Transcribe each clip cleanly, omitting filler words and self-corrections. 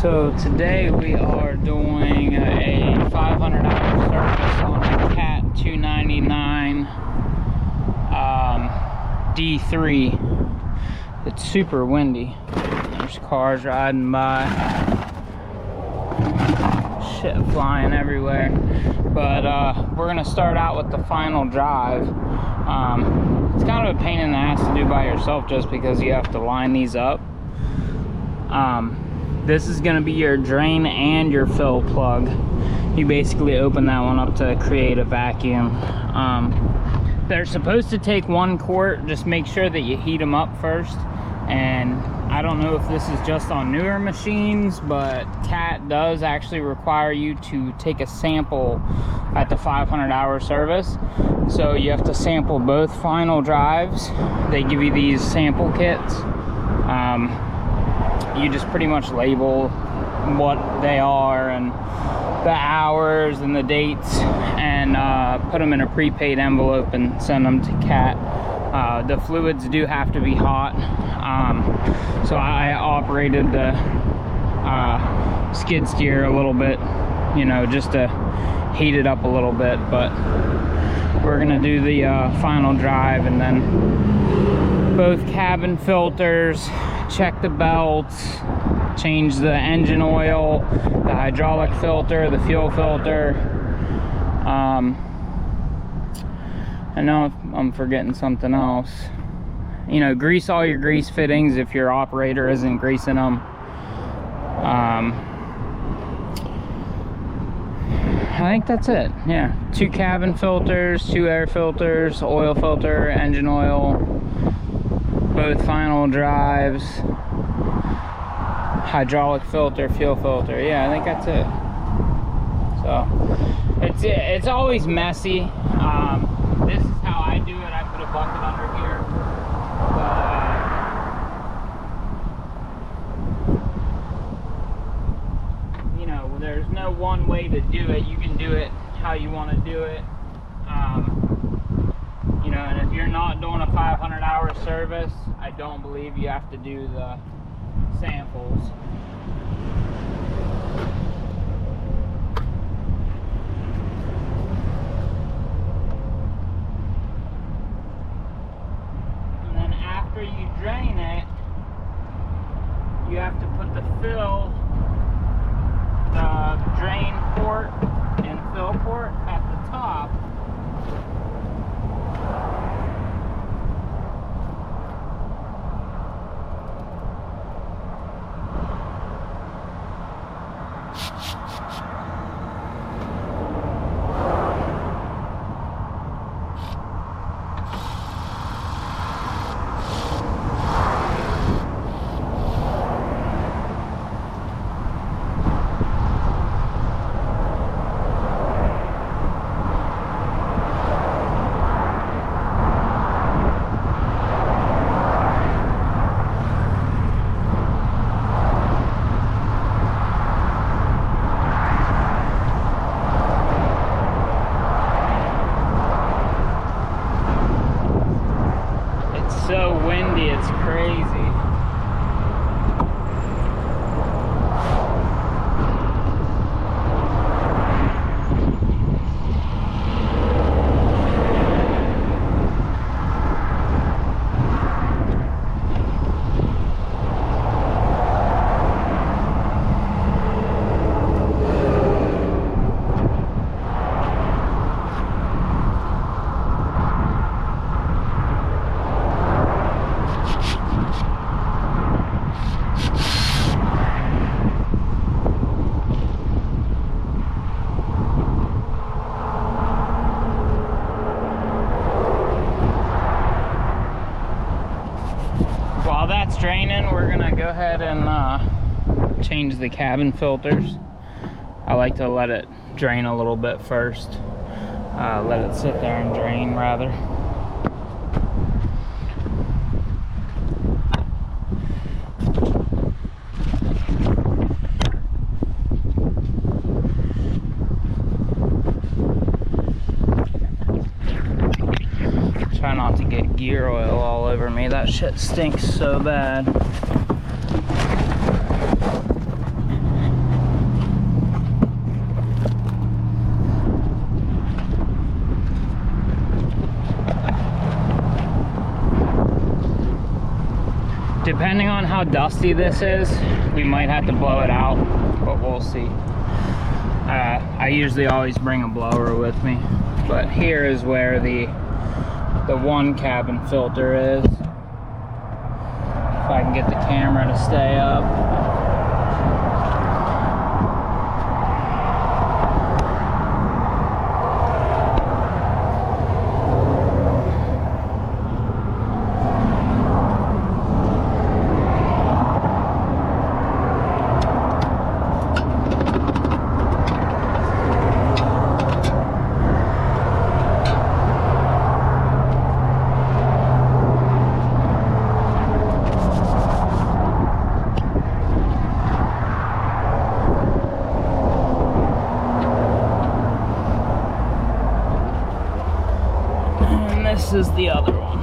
So today we are doing a 500-hour service on a cat299d3. It's super windy. There's cars riding by, shit flying everywhere. But we're gonna start out with the final drive. It's kind of a pain in the ass to do by yourself just because you have to line these up. This is going to be your drain and your fill plug. You basically open that one up to create a vacuum. They're supposed to take 1 quart. Just make sure that you heat them up first. And I don't know if this is just on newer machines, but Cat does actually require you to take a sample at the 500-hour service. So you have to sample both final drives. They give you these sample kits. You just pretty much label what they are and the hours and the dates, and put them in a prepaid envelope and send them to Cat. The fluids do have to be hot, so I operated the skid steer a little bit, you know, just to heat it up a little bit. But we're gonna do the final drive, and then both cabin filters, check the belts, change the engine oil, the hydraulic filter, the fuel filter. I know I'm forgetting something else. You know, grease all your grease fittings if your operator isn't greasing them. I think that's it. Yeah, 2 cabin filters, 2 air filters, oil filter, engine oil, both final drives, hydraulic filter, fuel filter. Yeah, I think that's it. So it's always messy. This is how I do it. I put a bucket under here. But, you know, there's no one way to do it. You can do it how you want to do it. You know, and if you're not doing a 500-hour service, I don't believe you have to do the samples. And then after you drain it, you have to put the fill, the drain port and fill port at the top. So windy, it's crazy. While that's draining, we're gonna go ahead and change the cabin filters. I like to let it drain a little bit first. Let it sit there and drain rather. Try not to get gear oil all over me. That shit stinks so bad. Depending on how dusty this is, we might have to blow it out, but we'll see. I usually always bring a blower with me, but here is where the one cabin filter is. If I can get the camera to stay up. This is the other one.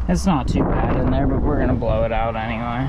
It's not too bad in there, but we're gonna blow it out anyway.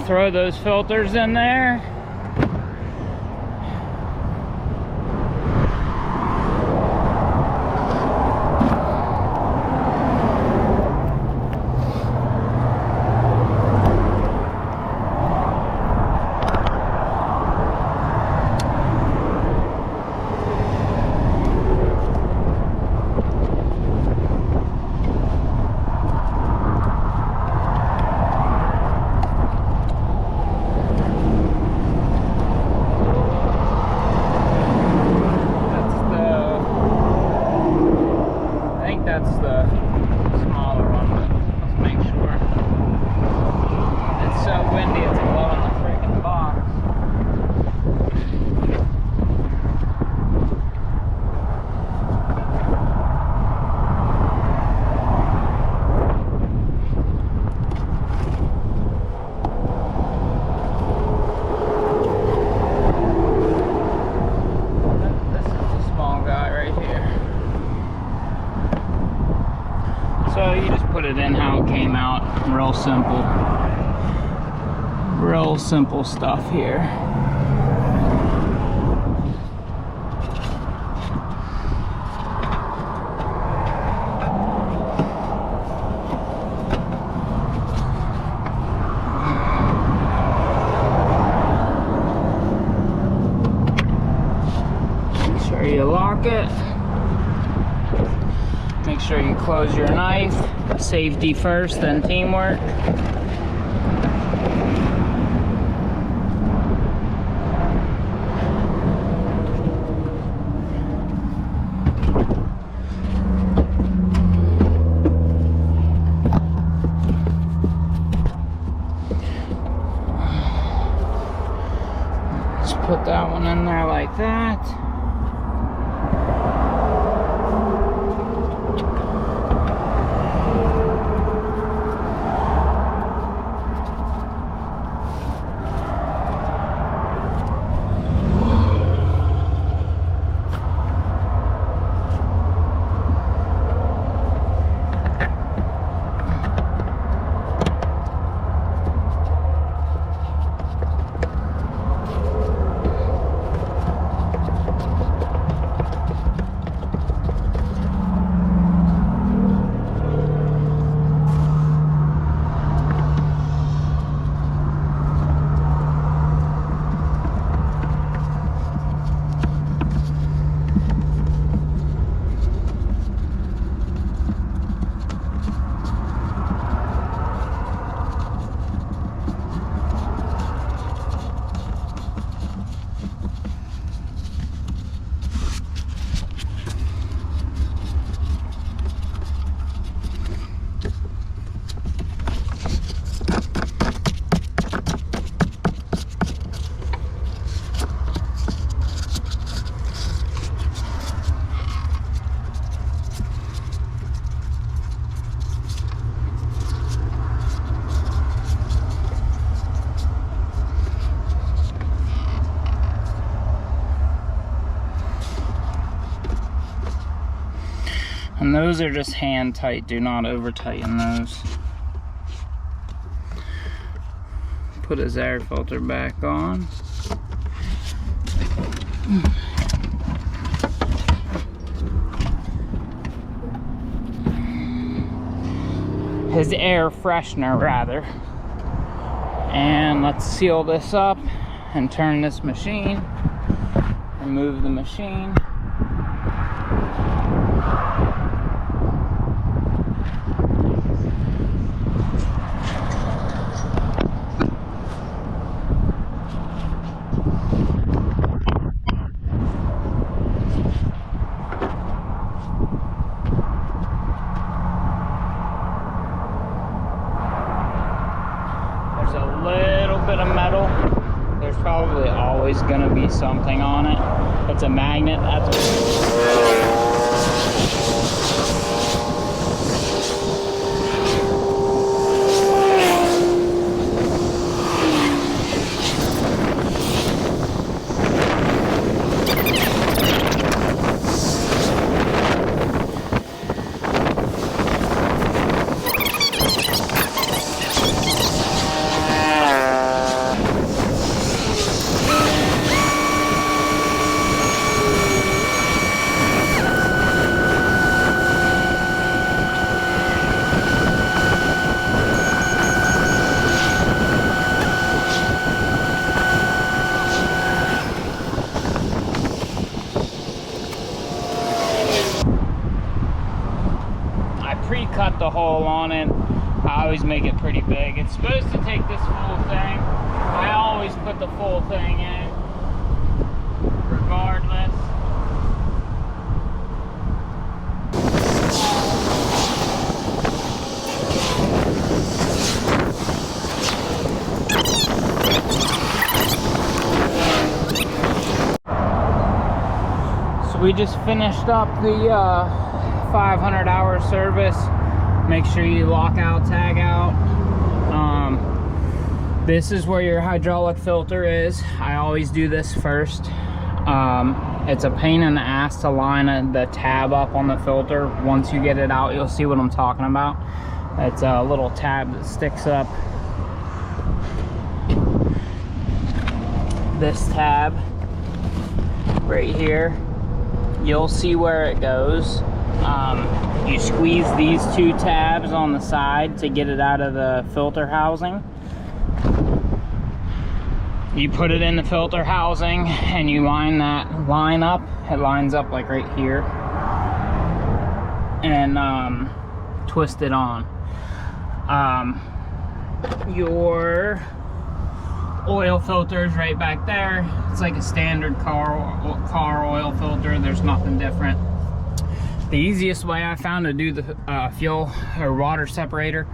Throw those filters in there. That's the smaller one, but let's make sure. It's so windy, it's blowing the freaking box. This is the small guy right here. So you just put it in how it came out, real simple stuff here. Make sure you lock it. Make sure you close your knife. Safety first, then teamwork. Let's put that one in there like that. those are just hand tight. Do not over tighten those. Put his air filter back on. His air freshener rather. And let's seal this up and turn this machine. Remove the machine. There's a little bit of metal. There's probably always going to be something on it. It's a magnet. Pre-cut the hole on it. I always make it pretty big. It's supposed to take this full thing. I always put the full thing in, regardless. So we just finished up the 500-hour service. Make sure you lock out, tag out. This is where your hydraulic filter is. I always do this first. It's a pain in the ass to line the tab up on the filter. Once you get it out, you'll see what I'm talking about. It's a little tab that sticks up. This tab right here, you'll see where it goes. You squeeze these two tabs on the side to get it out of the filter housing. You put it in the filter housing and you line that line up. It lines up like right here. And twist it on. Your oil filter is right back there. It's like a standard car oil filter. There's nothing different. The easiest way I found to do the fuel or water separator,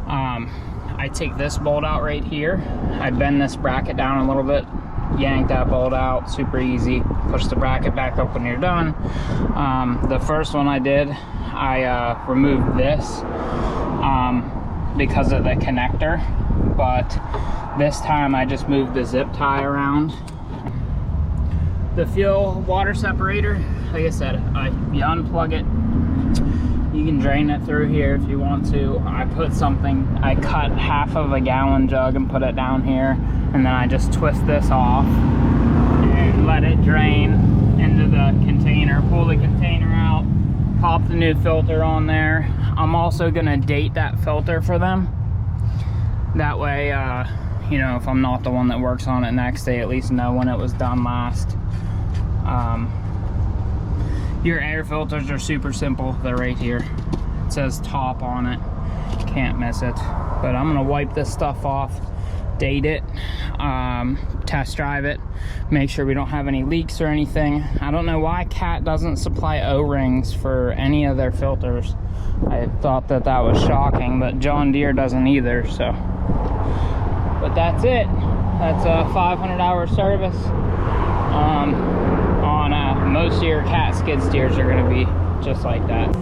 I take this bolt out right here. I bend this bracket down a little bit, yank that bolt out, super easy. Push the bracket back up when you're done. The first one I did, I removed this because of the connector, but this time I just moved the zip tie around. The fuel water separator, like I said, you unplug it. You can drain it through here if you want to. I cut half of a gallon jug and put it down here, and then I just twist this off and let it drain into the container. Pull the container out, pop the new filter on there. I'm also gonna date that filter for them. That way, you know, if I'm not the one that works on it next, they at least know when it was done last. Your air filters are super simple. They're right here. It says top on it. Can't miss it. But I'm gonna wipe this stuff off, date it, test drive it, make sure we don't have any leaks or anything. I don't know why Cat doesn't supply O-rings for any of their filters. I thought that was shocking, but John Deere doesn't either, so. But that's it. That's a 500-hour service. Most of your Cat skid steers are going to be just like that.